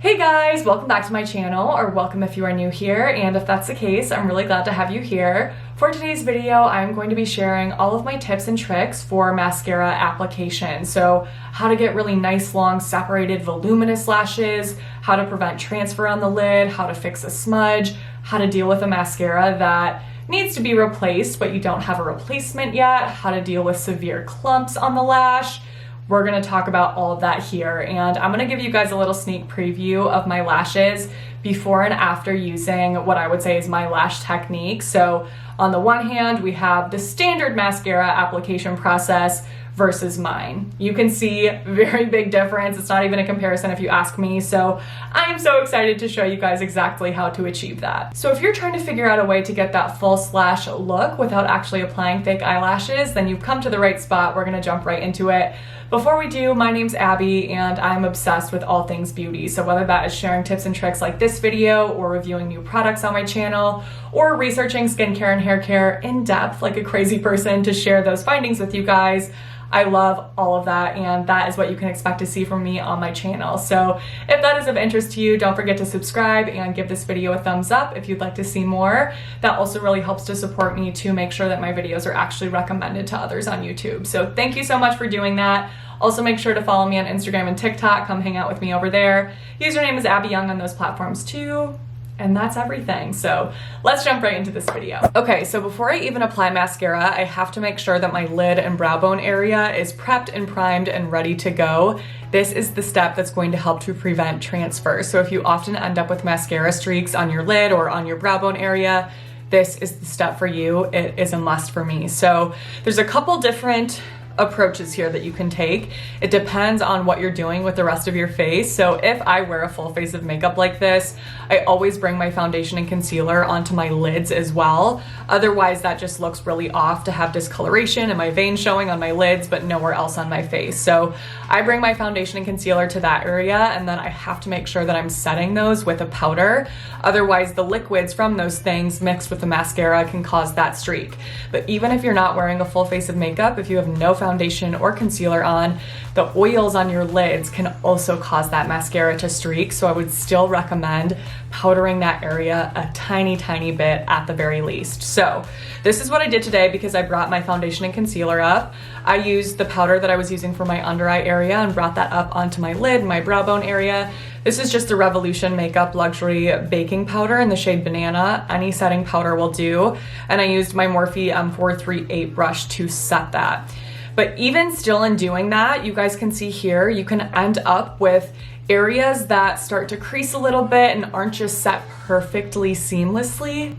Hey guys, welcome back to my channel, or welcome if you are new here, and if that's the case, I'm really glad to have you here. For today's video, I'm going to be sharing all of my tips and tricks for mascara application. So how to get really nice, long, separated, voluminous lashes, how to prevent transfer on the lid, how to fix a smudge, how to deal with a mascara that needs to be replaced but you don't have a replacement yet, how to deal with severe clumps on the lash. We're gonna talk about all of that here, and I'm gonna give you guys a little sneak preview of my lashes before and after using what I would say is my lash technique. So on the one hand, we have the standard mascara application process versus mine. You can see very big difference. It's not even a comparison if you ask me. So I'm so excited to show you guys exactly how to achieve that. So if you're trying to figure out a way to get that false lash look without actually applying fake eyelashes, then you've come to the right spot. We're gonna jump right into it. Before we do, my name's Abby and I'm obsessed with all things beauty. So whether that is sharing tips and tricks like this video, or reviewing new products on my channel, or researching skincare and hair care in depth like a crazy person to share those findings with you guys, I love all of that, and that is what you can expect to see from me on my channel. So if that is of interest to you, don't forget to subscribe and give this video a thumbs up if you'd like to see more. That also really helps to support me to make sure that my videos are actually recommended to others on YouTube. So thank you so much for doing that. Also make sure to follow me on Instagram and TikTok. Come hang out with me over there. Username is Abby Young on those platforms too. And that's everything. So let's jump right into this video. Okay, so before I even apply mascara, I have to make sure that my lid and brow bone area is prepped and primed and ready to go. This is the step that's going to help to prevent transfer. So if you often end up with mascara streaks on your lid or on your brow bone area, this is the step for you. It is a must for me. So there's a couple different approaches here that you can take. It depends on what you're doing with the rest of your face. So if I wear a full face of makeup like this, I always bring my foundation and concealer onto my lids as well. Otherwise, that just looks really off to have discoloration and my veins showing on my lids, but nowhere else on my face. So I bring my foundation and concealer to that area, and then I have to make sure that I'm setting those with a powder. Otherwise, the liquids from those things mixed with the mascara can cause that streak. But even if you're not wearing a full face of makeup, if you have no foundation or concealer on, the oils on your lids can also cause that mascara to streak. So I would still recommend powdering that area a tiny bit at the very least. So this is what I did today because I brought my foundation and concealer up. I used the powder that I was using for my under eye area and brought that up onto my lid, my brow bone area. This is just the Revolution Makeup Luxury Baking Powder in the shade Banana. Any setting powder will do. And I used my Morphe M438 brush to set that. But even still in doing that, you guys can see here, you can end up with areas that start to crease a little bit and aren't just set perfectly seamlessly.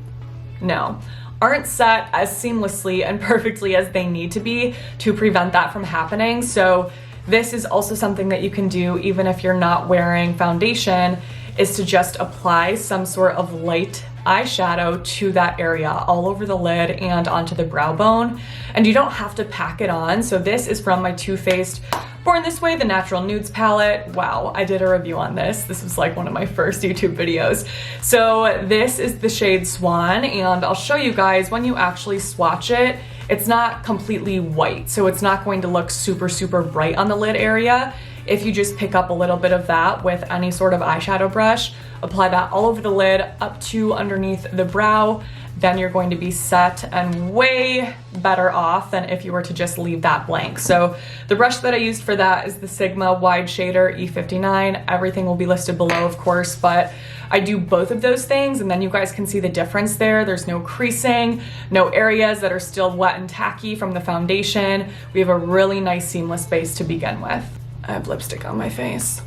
No, aren't set as seamlessly and perfectly as they need to be to prevent that from happening. So this is also something that you can do even if you're not wearing foundation, is to just apply some sort of light eyeshadow to that area all over the lid and onto the brow bone. And you don't have to pack it on. So this is from my Too Faced Born This Way, the Natural Nudes palette. Wow, I did a review on this. This was like one of my first YouTube videos. So this is the shade Swan, and I'll show you guys when you actually swatch it, it's not completely white. So it's not going to look super bright on the lid area. If you just pick up a little bit of that with any sort of eyeshadow brush, apply that all over the lid up to underneath the brow, then you're going to be set and way better off than if you were to just leave that blank. So the brush that I used for that is the Sigma Wide Shader E59. Everything will be listed below, of course, but I do both of those things, and then you guys can see the difference there. There's no creasing, no areas that are still wet and tacky from the foundation. We have a really nice seamless base to begin with. I have lipstick on my face.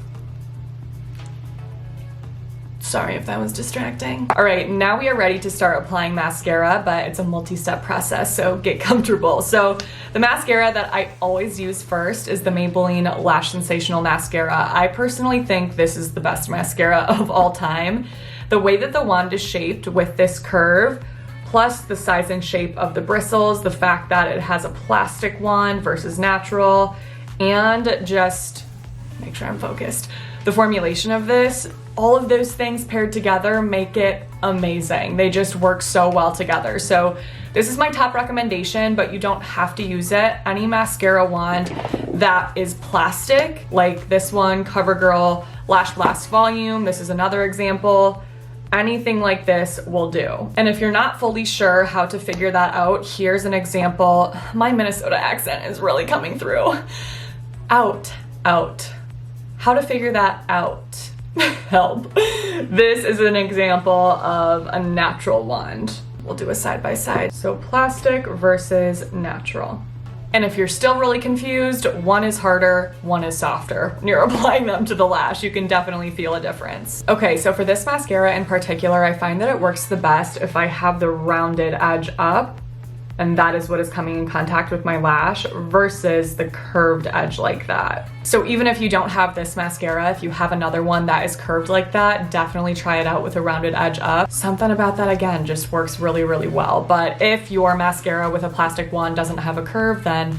Sorry if that was distracting. All right, now we are ready to start applying mascara, but it's a multi-step process, so get comfortable. So the mascara that I always use first is the Maybelline Lash Sensational Mascara. I personally think this is the best mascara of all time. The way that the wand is shaped with this curve, plus the size and shape of the bristles, the fact that it has a plastic wand versus natural, and just make sure I'm focused. The formulation of this, all of those things paired together make it amazing. They just work so well together. So this is my top recommendation, but you don't have to use it. Any mascara wand that is plastic, like this one, CoverGirl Lash Blast Volume, this is another example. Anything like this will do. And if you're not fully sure how to figure that out, here's an example. My Minnesota accent is really coming through. Out. How to figure that out. Help. This is an example of a natural wand. We'll do a side by side. So plastic versus natural. And if you're still really confused, one is harder, one is softer. When you're applying them to the lash, you can definitely feel a difference. Okay, so for this mascara in particular, I find that it works the best if I have the rounded edge up, and that is what is coming in contact with my lash versus the curved edge like that. So even if you don't have this mascara, if you have another one that is curved like that, definitely try it out with a rounded edge up. Something about that, again, just works really, really well. But if your mascara with a plastic wand doesn't have a curve, then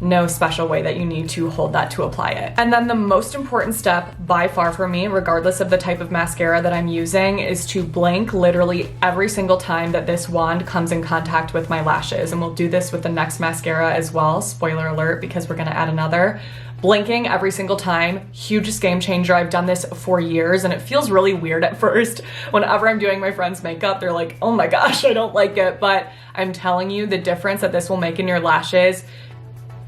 no special way that you need to hold that to apply it. And then the most important step by far for me, regardless of the type of mascara that I'm using, is to blink literally every single time that this wand comes in contact with my lashes. And we'll do this with the next mascara as well, spoiler alert, because we're gonna add another. Blinking every single time, hugest game changer. I've done this for years and it feels really weird at first. Whenever I'm doing my friend's makeup, they're like, oh my gosh, I don't like it. But I'm telling you, the difference that this will make in your lashes,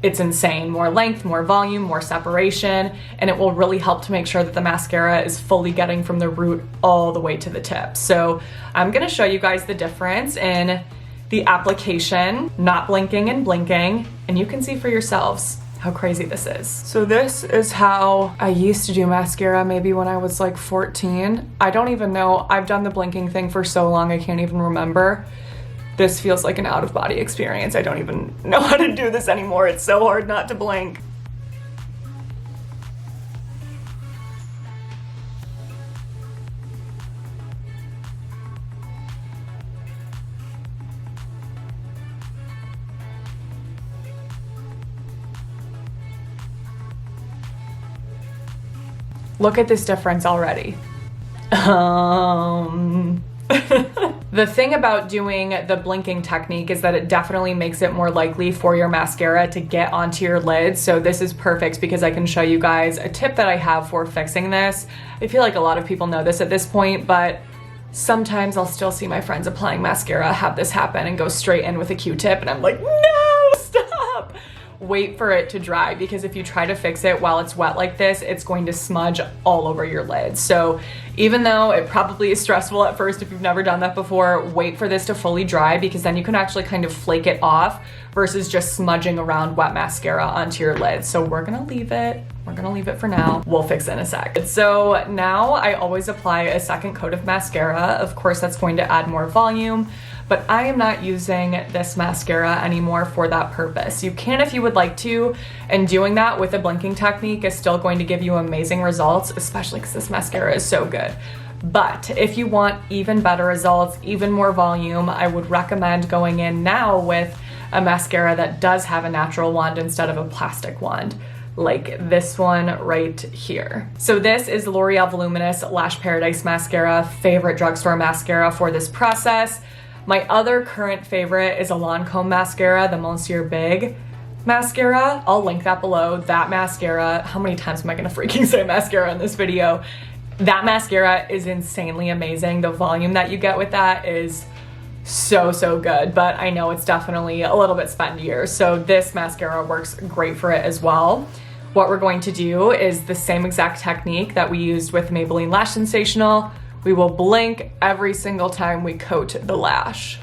it's insane. More length, more volume, more separation, and it will really help to make sure that the mascara is fully getting from the root all the way to the tip. So I'm gonna show you guys the difference in the application, not blinking and blinking, and you can see for yourselves how crazy this is. So this is how I used to do mascara maybe when I was like 14. I don't even know, I've done the blinking thing for so long I can't even remember. This feels like an out-of-body experience. I don't even know how to do this anymore. It's so hard not to blink. Look at this difference already. The thing about doing the blinking technique is that it definitely makes it more likely for your mascara to get onto your lids. So this is perfect because I can show you guys a tip that I have for fixing this. I feel like a lot of people know this at this point, but sometimes I'll still see my friends applying mascara have this happen and go straight in with a Q-tip and I'm like, no, stop! Wait for it to dry, because if you try to fix it while it's wet like this, it's going to smudge all over your lids. So even though it probably is stressful at first if you've never done that before, wait for this to fully dry, because then you can actually kind of flake it off versus just smudging around wet mascara onto your lids. So we're gonna leave it. We're gonna leave it for now. We'll fix it in a sec. So now I always apply a second coat of mascara. Of course, that's going to add more volume, but I am not using this mascara anymore for that purpose. You can if you would like to, and doing that with a blinking technique is still going to give you amazing results, especially because this mascara is so good. But if you want even better results, even more volume, I would recommend going in now with a mascara that does have a natural wand instead of a plastic wand, like this one right here. So this is the L'Oreal Voluminous Lash Paradise Mascara, favorite drugstore mascara for this process. My other current favorite is a Lancome mascara, the Monsieur Big mascara. I'll link that below. That mascara, how many times am I gonna freaking say mascara in this video? That mascara is insanely amazing. The volume that you get with that is so, so good, but I know it's definitely a little bit spendier. So this mascara works great for it as well. What we're going to do is the same exact technique that we used with Maybelline Lash Sensational. We will blink every single time we coat the lash.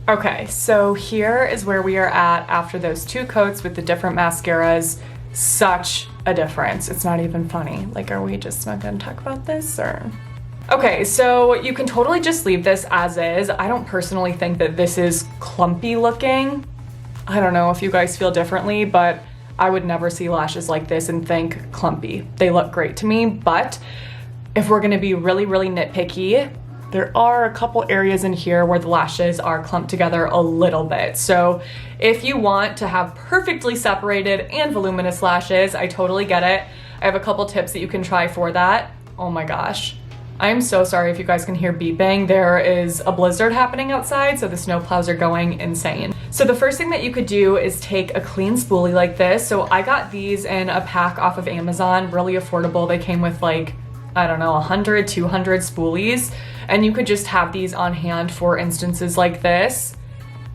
Okay, so here is where we are at after those two coats with the different mascaras. Such a difference. It's not even funny. Like, are we just not gonna talk about this, or? Okay, so you can totally just leave this as is. I don't personally think that this is clumpy looking. I don't know if you guys feel differently, but I would never see lashes like this and think clumpy. They look great to me, but if we're gonna be really, really nitpicky, there are a couple areas in here where the lashes are clumped together a little bit. So if you want to have perfectly separated and voluminous lashes, I totally get it. I have a couple tips that you can try for that. Oh my gosh. I'm so sorry if you guys can hear beeping. There is a blizzard happening outside, so the snowplows are going insane. So the first thing that you could do is take a clean spoolie like this. So I got these in a pack off of Amazon, really affordable. They came with like, I don't know, 100, 200 spoolies. And you could just have these on hand for instances like this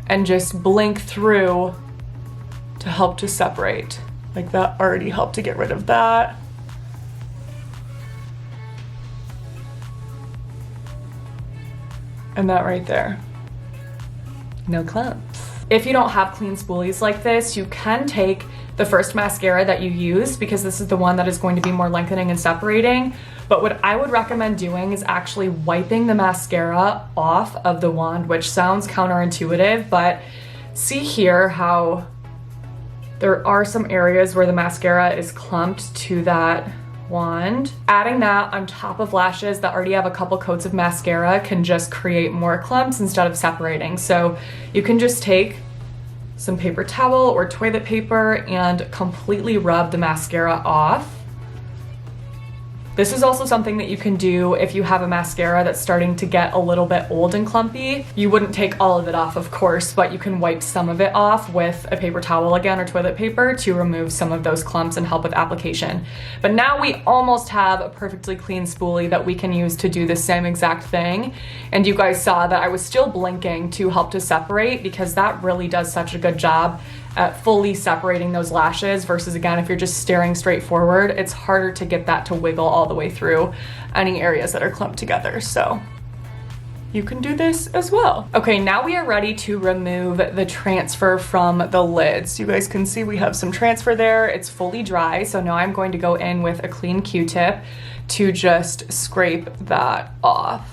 and just blink through to help to separate. Like that already helped to get rid of that. And that right there. No clumps. If you don't have clean spoolies like this, you can take the first mascara that you used, because this is the one that is going to be more lengthening and separating. But what I would recommend doing is actually wiping the mascara off of the wand, which sounds counterintuitive, but see here how there are some areas where the mascara is clumped to that wand. Adding that on top of lashes that already have a couple coats of mascara can just create more clumps instead of separating. So you can just take some paper towel or toilet paper and completely rub the mascara off. This is also something that you can do if you have a mascara that's starting to get a little bit old and clumpy. You wouldn't take all of it off, of course, but you can wipe some of it off with a paper towel again or toilet paper to remove some of those clumps and help with application. But now we almost have a perfectly clean spoolie that we can use to do the same exact thing. And you guys saw that I was still blinking to help to separate, because that really does such a good job at fully separating those lashes, versus again, if you're just staring straight forward, it's harder to get that to wiggle all the way through any areas that are clumped together. So you can do this as well. Okay, now we are ready to remove the transfer from the lids. You guys can see we have some transfer there. It's fully dry. So now I'm going to go in with a clean Q-tip to just scrape that off.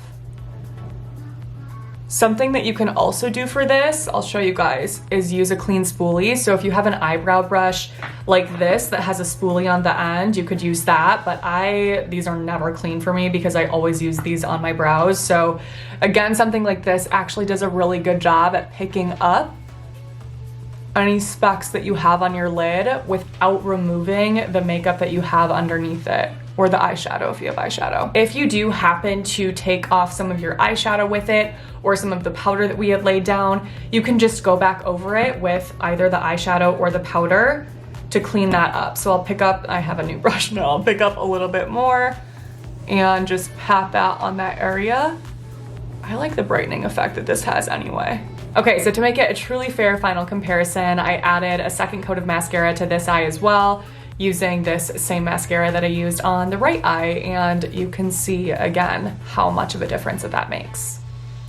Something that you can also do for this, I'll show you guys, is use a clean spoolie. So if you have an eyebrow brush like this that has a spoolie on the end, you could use that, but these are never clean for me because I always use these on my brows. So again, something like this actually does a really good job at picking up any specks that you have on your lid without removing the makeup that you have underneath it, or the eyeshadow if you have eyeshadow. If you do happen to take off some of your eyeshadow with it, or some of the powder that we had laid down, you can just go back over it with either the eyeshadow or the powder to clean that up. So I'll pick up, I have a new brush now, I'll pick up a little bit more and just pat that on that area. I like the brightening effect that this has anyway. Okay, so to make it a truly fair final comparison, I added a second coat of mascara to this eye as well, using this same mascara that I used on the right eye, and you can see again how much of a difference that makes.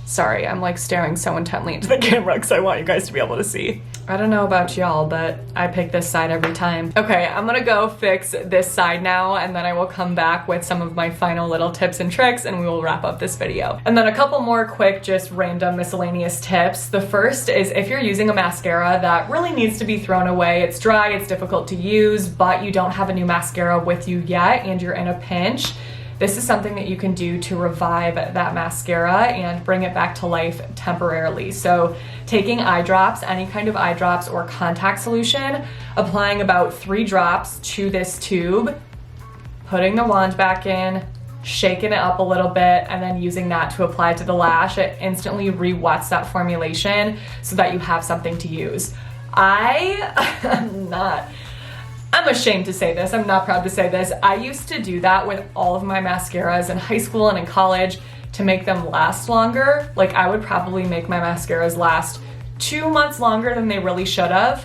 Sorry, I'm like staring so intently into the camera because I want you guys to be able to see. I don't know about y'all, but I pick this side every time. Okay, I'm gonna go fix this side now, and then I will come back with some of my final little tips and tricks, and we will wrap up this video. And then a couple more quick, just random miscellaneous tips. The first is if you're using a mascara that really needs to be thrown away, it's dry, it's difficult to use, but you don't have a new mascara with you yet, and you're in a pinch, this is something that you can do to revive that mascara and bring it back to life temporarily. So taking eye drops, any kind of eye drops or contact solution, applying about 3 drops to this tube, putting the wand back in, shaking it up a little bit, and then using that to apply to the lash. It instantly re-wets that formulation so that you have something to use. I'm ashamed to say this, I'm not proud to say this. I used to do that with all of my mascaras in high school and in college to make them last longer. Like I would probably make my mascaras last 2 months longer than they really should have,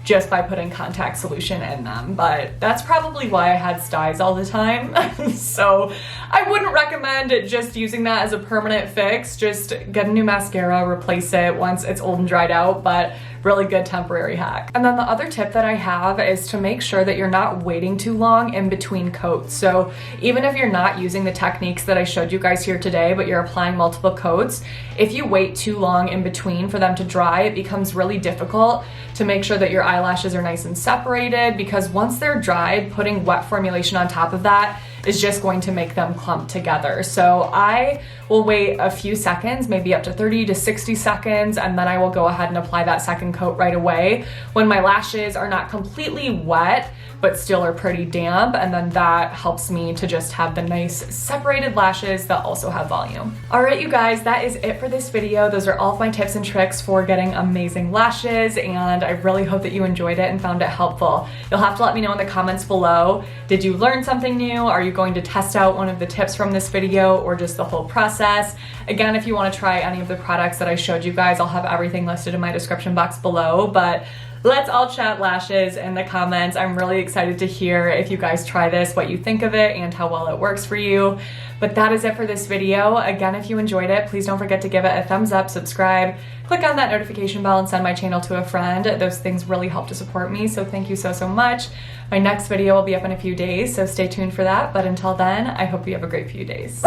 just by putting contact solution in them. But that's probably why I had styes all the time. So I wouldn't recommend just using that as a permanent fix. Just get a new mascara, replace it once it's old and dried out, but really good temporary hack. And then the other tip that I have is to make sure that you're not waiting too long in between coats. So even if you're not using the techniques that I showed you guys here today, but you're applying multiple coats, if you wait too long in between for them to dry, it becomes really difficult to make sure that your eyelashes are nice and separated, because once they're dried, putting wet formulation on top of that is just going to make them clump together. So I will wait a few seconds, maybe up to 30 to 60 seconds, and then I will go ahead and apply that second coat right away when my lashes are not completely wet but still are pretty damp, and then that helps me to just have the nice separated lashes that also have volume. All right, you guys, that is it for this video. Those are all of my tips and tricks for getting amazing lashes, and I really hope that you enjoyed it and found it helpful. You'll have to let me know in the comments below, did you learn something new? Are you going to test out one of the tips from this video or just the whole process? Again, if you want to try any of the products that I showed you guys, I'll have everything listed in my description box below, but let's all chat lashes in the comments. I'm really excited to hear if you guys try this, what you think of it, and how well it works for you. But that is it for this video. Again, if you enjoyed it, please don't forget to give it a thumbs up, subscribe, click on that notification bell, and send my channel to a friend. Those things really help to support me, so thank you so, so much. My next video will be up in a few days, so stay tuned for that. But until then, I hope you have a great few days.